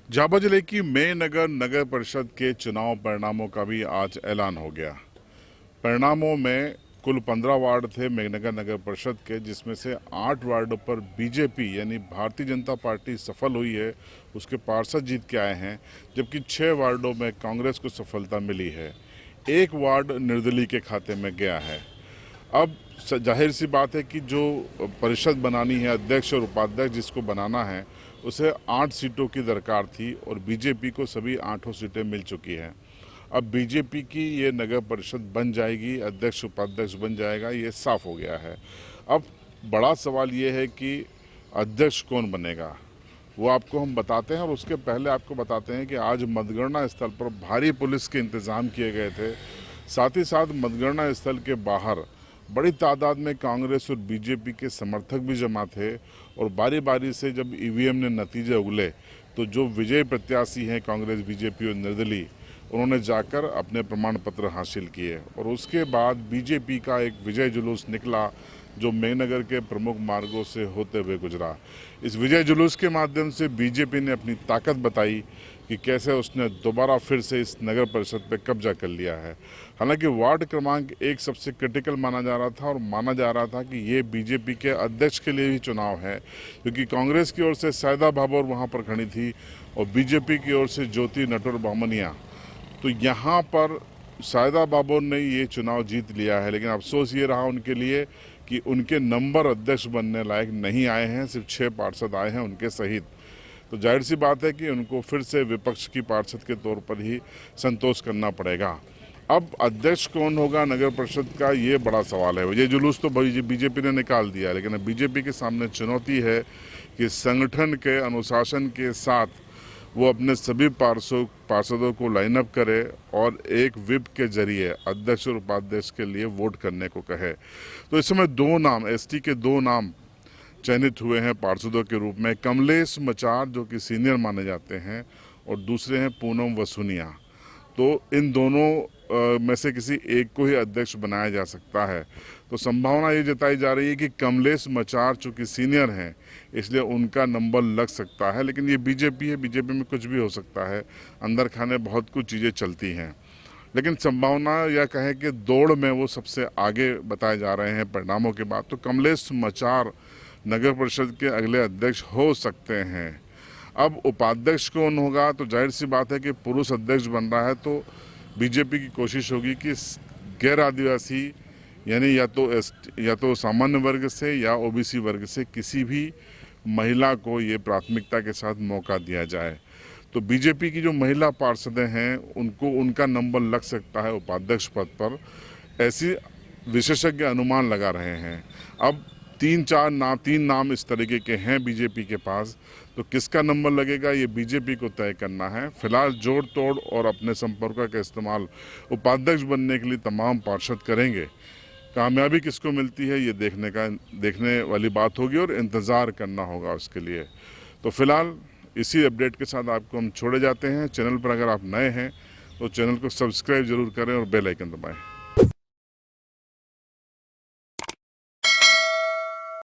झाबुआ जिले की मेनगर नगर परिषद के चुनाव परिणामों का भी आज ऐलान हो गया। परिणामों में कुल 15 वार्ड थे मेघनगर नगर परिषद के, जिसमें से 8 वार्डों पर बीजेपी यानी भारतीय जनता पार्टी सफल हुई है, उसके पार्षद जीत के आए हैं, जबकि 6 वार्डों में कांग्रेस को सफलता मिली है। एक वार्ड निर्दलीय के खाते में गया है। अब जाहिर सी बात है कि जो परिषद बनानी है, अध्यक्ष और उपाध्यक्ष जिसको बनाना है, उसे 8 सीटों की दरकार थी और बीजेपी को सभी 8 सीटें मिल चुकी हैं। अब बीजेपी की ये नगर परिषद बन जाएगी, अध्यक्ष उपाध्यक्ष बन जाएगा, ये साफ हो गया है। अब बड़ा सवाल ये है कि अध्यक्ष कौन बनेगा, वो आपको हम बताते हैं। और उसके पहले आपको बताते हैं कि आज मतगणना स्थल पर भारी पुलिस के इंतजाम किए गए थे। साथ ही साथ मतगणना स्थल के बाहर बड़ी तादाद में कांग्रेस और बीजेपी के समर्थक भी जमा थे और बारी बारी से जब ईवीएम ने नतीजे उगले तो जो विजय प्रत्याशी हैं कांग्रेस, बीजेपी और निर्दलीय, उन्होंने जाकर अपने प्रमाण पत्र हासिल किए और उसके बाद बीजेपी का एक विजय जुलूस निकला जो मेघनगर के प्रमुख मार्गों से होते हुए गुजरा। इस विजय जुलूस के माध्यम से बीजेपी ने अपनी ताकत बताई कि कैसे उसने दोबारा फिर से इस नगर परिषद पर कब्जा कर लिया है। हालांकि वार्ड क्रमांक 1 सबसे क्रिटिकल माना जा रहा था और माना जा रहा था कि ये बीजेपी के अध्यक्ष के लिए ही चुनाव है, क्योंकि कांग्रेस की ओर से सैदा भाभोर वहाँ पर खड़ी थी और बीजेपी की ओर से ज्योति नटवर बामनिया। तो यहाँ पर सैदा भाभोर ने ये चुनाव जीत लिया है, लेकिन अफसोस ये रहा उनके लिए कि उनके नंबर अध्यक्ष बनने लायक नहीं आए हैं, सिर्फ 6 पार्षद आए हैं उनके सहित। तो जाहिर सी बात है कि उनको फिर से विपक्ष की पार्षद के तौर पर ही संतोष करना पड़ेगा। अब अध्यक्ष कौन होगा नगर परिषद का, ये बड़ा सवाल है। ये जुलूस तो बीजेपी ने निकाल दिया, लेकिन अब बीजेपी के सामने चुनौती है कि संगठन के अनुशासन के साथ वो अपने सभी पार्षदों को लाइनअप करे और एक विप के जरिए अध्यक्ष और उपाध्यक्ष के लिए वोट करने को कहे। तो इस समय 2 नाम, एसटी के 2 नाम चयनित हुए हैं पार्षदों के रूप में। कमलेश मचार जो कि सीनियर माने जाते हैं और दूसरे हैं पूनम वसुनिया। तो इन दोनों में से किसी एक को ही अध्यक्ष बनाया जा सकता है। तो संभावना ये जताई जा रही है कि कमलेश मचार चूँकि सीनियर हैं इसलिए उनका नंबर लग सकता है, लेकिन ये बीजेपी है, बीजेपी में कुछ भी हो सकता है, अंदर खाने बहुत कुछ चीज़ें चलती हैं। लेकिन संभावना या कहें कि दौड़ में वो सबसे आगे बताए जा रहे हैं परिणामों के बाद। तो कमलेश मचार नगर परिषद के अगले अध्यक्ष हो सकते हैं। अब उपाध्यक्ष कौन होगा, तो जाहिर सी बात है कि पुरुष अध्यक्ष बन रहा है तो बीजेपी की कोशिश होगी कि गैर आदिवासी यानी या तो सामान्य वर्ग से या ओबीसी वर्ग से किसी भी महिला को ये प्राथमिकता के साथ मौका दिया जाए। तो बीजेपी की जो महिला पार्षदें हैं उनको उनका नंबर लग सकता है उपाध्यक्ष पद पर, ऐसी विशेषज्ञ अनुमान लगा रहे हैं। अब 3 नाम इस तरीके के हैं बीजेपी के पास, तो किसका नंबर लगेगा ये बीजेपी को तय करना है। फिलहाल जोड़ तोड़ और अपने संपर्कों का इस्तेमाल उपाध्यक्ष बनने के लिए तमाम पार्षद करेंगे। कामयाबी किसको मिलती है ये देखने वाली बात होगी और इंतज़ार करना होगा उसके लिए। तो फिलहाल इसी अपडेट के साथ आपको हम छोड़े जाते हैं। चैनल पर अगर आप नए हैं तो चैनल को सब्सक्राइब जरूर करें और बेल आइकन दबाएं।